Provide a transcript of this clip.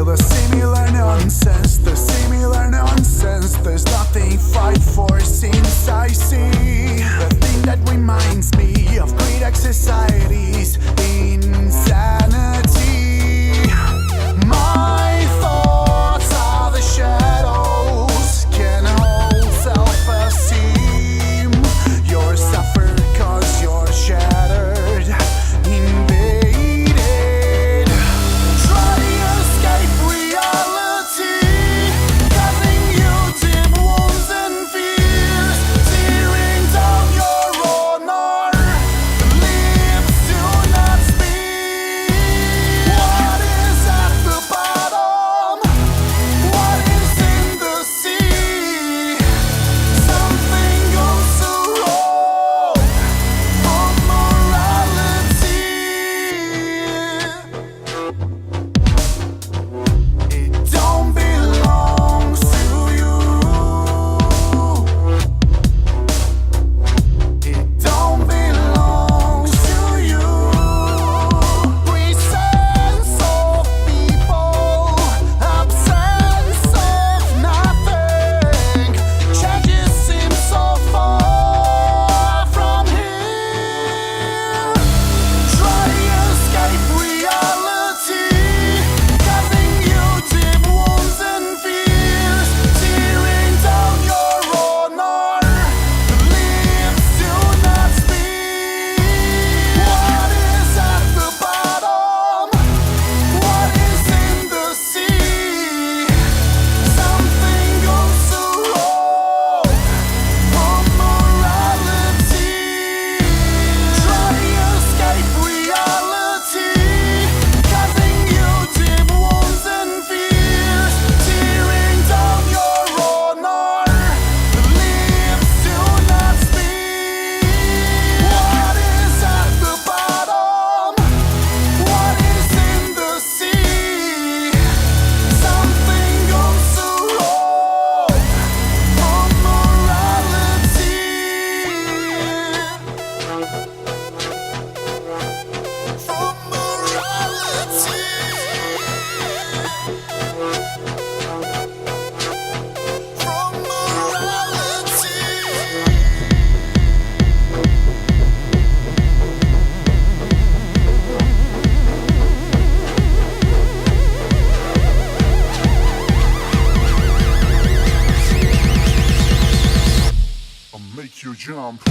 The similar nonsense. There's nothing fight for since I see the thing that reminds me of great society's insanity. My thoughts are the shadows, can hold self-esteem. You're suffered cause you're shattered, invaded. Try to escape reality, causing you deep wounds and fears, tearing down your honor. Lips do not speak. What is at the bottom? What is in the sea? Something goes so wrong on morality. It don't belong to you. It don't belong to you. Presence of people, absence of nothing. Changes seem so far from here. Try to escape reality, causing you deep wounds and fears, tearing down your honor. Lips do not speak. What is at the bottom? What is in the sea? Something goes so wrong on morality. Try to escape reality, causing you deep wounds and fears, tearing down your honor. Lips do not speak. What is at the bottom? What is in the sea? Something goes so wrong on morality. On morality. From morality. I'll make you jump.